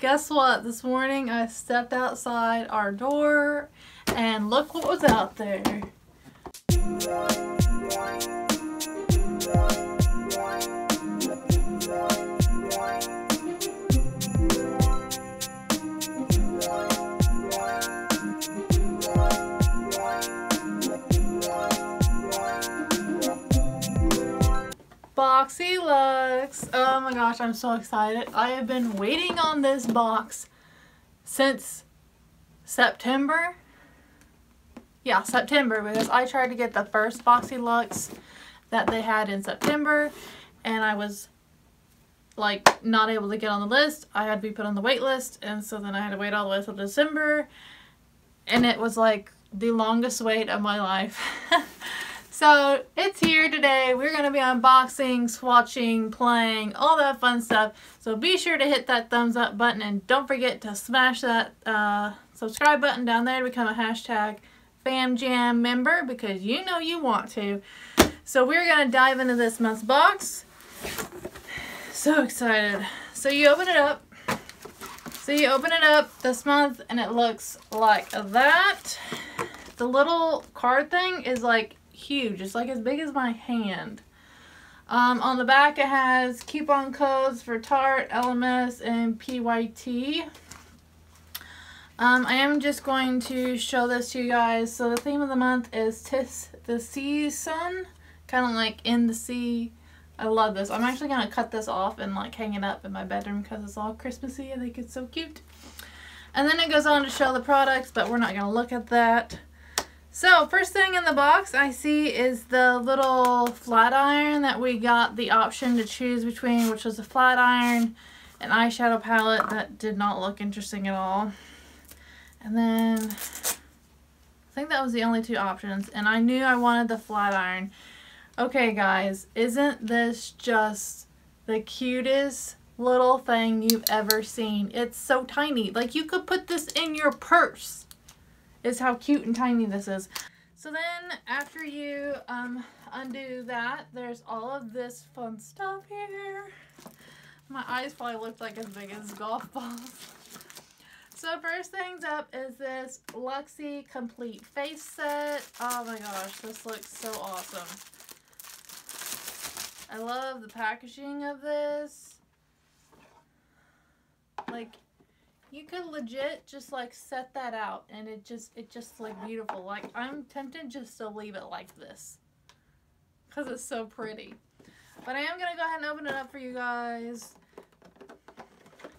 Guess what? This morning I stepped outside our door and look what was out there. BOXYLUXE. Oh my gosh, I'm so excited. I have been waiting on this box since September. Yeah, September, because I tried to get the first BOXYLUXE that they had in September and I was like not able to get on the list. I had to be put on the wait list, and so then I had to wait all the way till December, and it was like the longest wait of my life. So it's here today. We're going to be unboxing, swatching, playing, all that fun stuff. So be sure to hit that thumbs up button and don't forget to smash that subscribe button down there to become a hashtag FamJam member, because you know you want to. So we're going to dive into this month's box. So excited. So you open it up. This month and it looks like that. The little card thing is like huge. It's like as big as my hand. On the back it has coupon codes for Tarte, LMS, and PYT. I am just going to show this to you guys. So the theme of the month is 'Tis the Season, kind of like in the sea. I love this. I'm actually going to cut this off and like hang it up in my bedroom because it's all Christmassy. I think it's so cute. And then it goes on to show the products, but we're not going to look at that. So first thing in the box I see is the little flat iron that we got the option to choose between, which was a flat iron, an eyeshadow palette that did not look interesting at all. And then I think that was the only two options, and I knew I wanted the flat iron. Okay guys, isn't this just the cutest little thing you've ever seen? It's so tiny. Like you could put this in your purse. Is how cute and tiny this is. So then after you undo that, there's all of this fun stuff here. My eyes probably look like as big as golf balls. So first things up is this Luxie Complete Face Set. Oh my gosh, this looks so awesome. I love the packaging of this. Like, you could legit just like set that out and it just like beautiful. Like I'm tempted just to leave it like this because it's so pretty. But I am going to go ahead and open it up for you guys.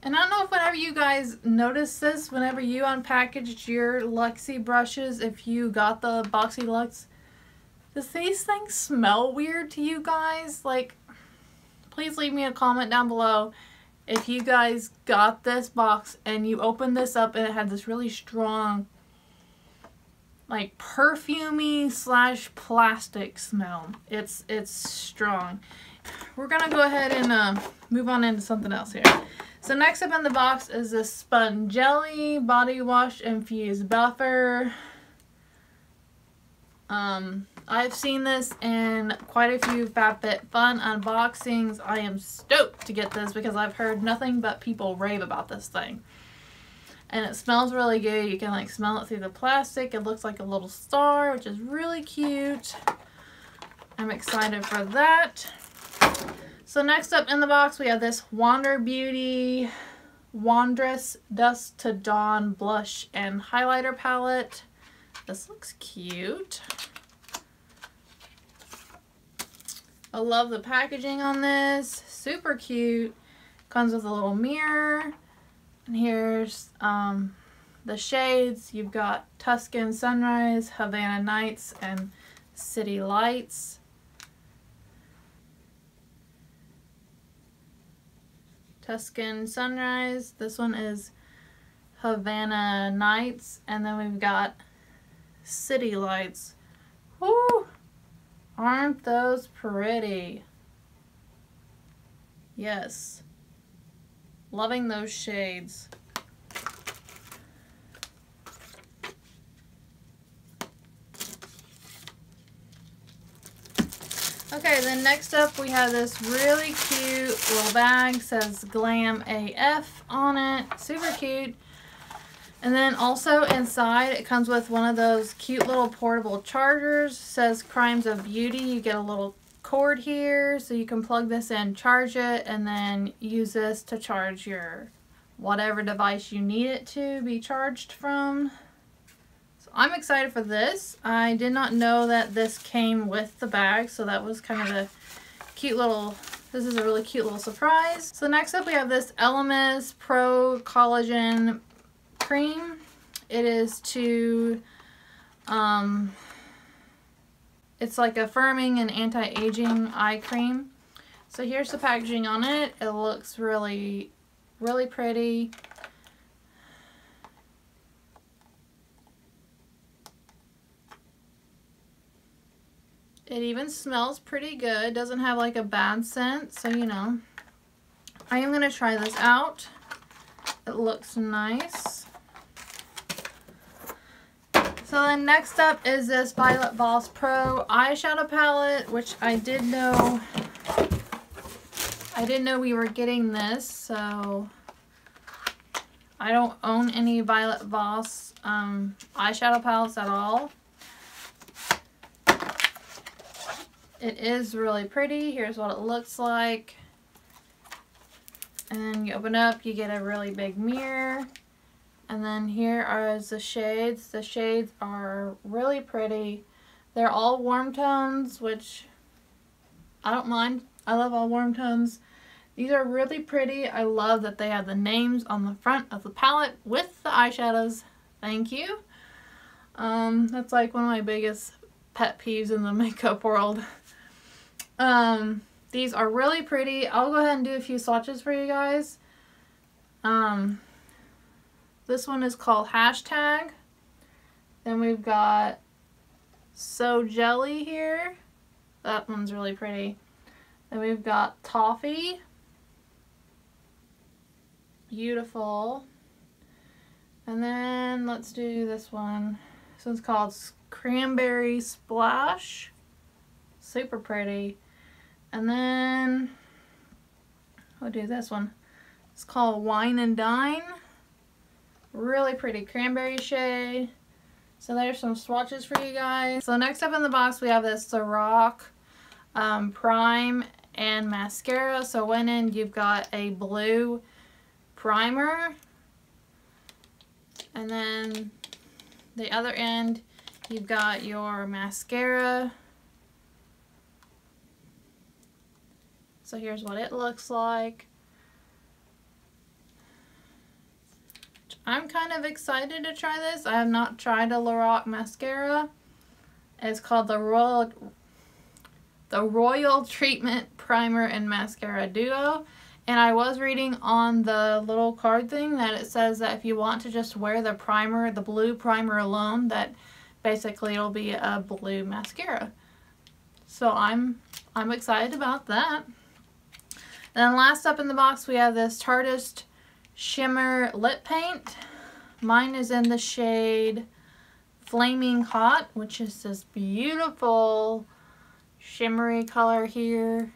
And I don't know if whenever you guys notice this, whenever you unpackaged your Luxie brushes, if you got the BOXYLUXE, does these things smell weird to you guys? Like, please leave me a comment down below if you guys got this box and you opened this up and it had this really strong, like perfumey / plastic smell. It's strong. We're gonna go ahead and move on into something else here. So next up in the box is this Spongelli Body Wash Infused Buffer. I've seen this in quite a few FabFitFun unboxings. I am stoked to get this because I've heard nothing but people rave about this thing. And it smells really good. You can like smell it through the plastic. It looks like a little star, which is really cute. I'm excited for that. So next up in the box we have this Wander Beauty Wondrous Dusk to Dawn Blush and Highlighter Palette. This looks cute. I love the packaging on this. Super cute. Comes with a little mirror. And here's the shades. You've got Tuscan Sunrise, Havana Nights, and City Lights. Tuscan Sunrise. This one is Havana Nights. And then we've got City Lights. Woo! Aren't those pretty? Yes. Loving those shades. Okay, then next up we have this really cute little bag. It says Glam AF on it. Super cute. And then also inside it comes with one of those cute little portable chargers. It says Crimes of Beauty. You get a little cord here so you can plug this in, charge it, and then use this to charge your whatever device you need it to be charged from. I'm excited for this. I did not know that this came with the bag, so that was kind of a cute little, this is a really cute little surprise. So next up we have this Elemis Pro Collagen Cream. It is to, it's like a firming and anti-aging eye cream. So here's the packaging on it. It looks really, really pretty. It even smells pretty good. Doesn't have like a bad scent, so you know. I am going to try this out. It looks nice. So then next up is this Violet Voss Pro eyeshadow palette, which I did know we were getting this, so I don't own any Violet Voss eyeshadow palettes at all. It is really pretty. Here's what it looks like. And then you open up, you get a really big mirror. And then here are the shades. The shades are really pretty. They're all warm tones, which I don't mind. I love all warm tones. These are really pretty. I love that they have the names on the front of the palette with the eyeshadows. Thank you. That's like one of my biggest pet peeves in the makeup world. These are really pretty. I'll go ahead and do a few swatches for you guys. This one is called Hashtag. Then we've got So Jelly here. That one's really pretty. Then we've got Toffee. Beautiful. And then let's do this one. This one's called Cranberry Splash. Super pretty. And then we'll do this one. It's called Wine and Dine. Really pretty cranberry shade. So there's some swatches for you guys. So next up in the box we have this Lorac Prime and Mascara. So one end you've got a blue primer. And then the other end you've got your mascara. So here's what it looks like. I'm kind of excited to try this. I have not tried a Lorac mascara. It's called the Royal Treatment Primer and Mascara Duo. And I was reading on the little card thing that it says that if you want to just wear the primer, the blue primer alone, that basically it'll be a blue mascara. So I'm excited about that. Then last up in the box we have this Tarteist Shimmer Lip Paint. Mine is in the shade Flaming Hot, which is this beautiful shimmery color here.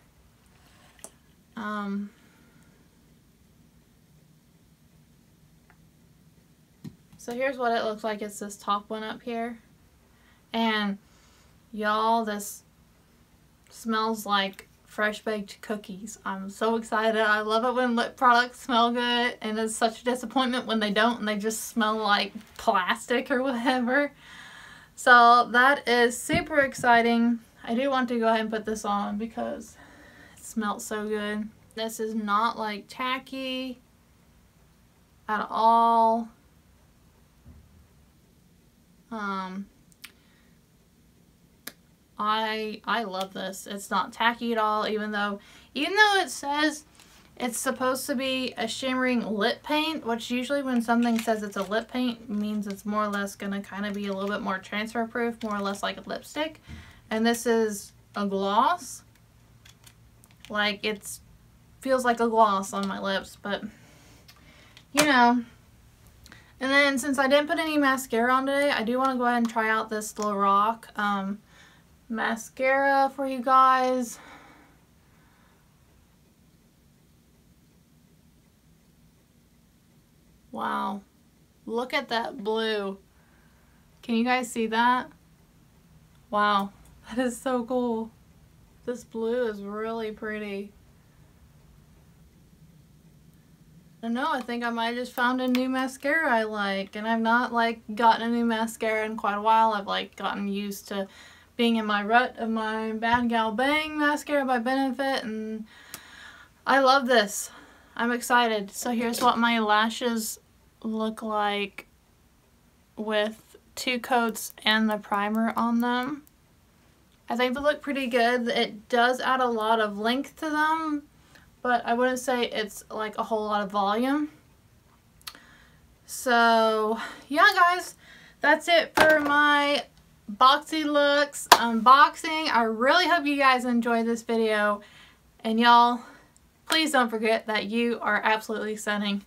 So here's what it looks like. It's this top one up here. And y'all, this smells like fresh baked cookies. I'm so excited. I love it when lip products smell good, and it's such a disappointment when they don't and they just smell like plastic or whatever. So that is super exciting. I do want to go ahead and put this on because it smells so good. This is not like tacky at all. I love this. It's not tacky at all, even though it says it's supposed to be a shimmering lip paint, which usually when something says it's a lip paint means it's more or less going to kind of be a little bit more transfer proof, more or less like a lipstick. And this is a gloss. Like, it feels like a gloss on my lips, but you know. And then since I didn't put any mascara on today, I do want to go ahead and try out this Lorac mascara for you guys. Wow, look at that blue. Can you guys see that? Wow, that is so cool. This blue is really pretty. I don't know, I think I might have just found a new mascara I like, and I've not like gotten a new mascara in quite a while. I've like gotten used to being in my rut of my Bad Gal Bang mascara by Benefit, and I love this. I'm excited. So here's what my lashes look like with 2 coats and the primer on them. I think they look pretty good. It does add a lot of length to them, but I wouldn't say it's like a whole lot of volume. So yeah guys, that's it for my BOXYLUXE unboxing. I really hope you guys enjoyed this video, and y'all, please don't forget that you are absolutely stunning.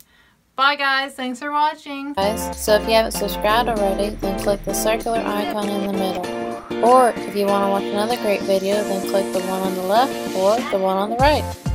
Bye guys, thanks for watching. Guys, so if you haven't subscribed already, then click the circular icon in the middle. Or if you want to watch another great video, then click the one on the left or the one on the right.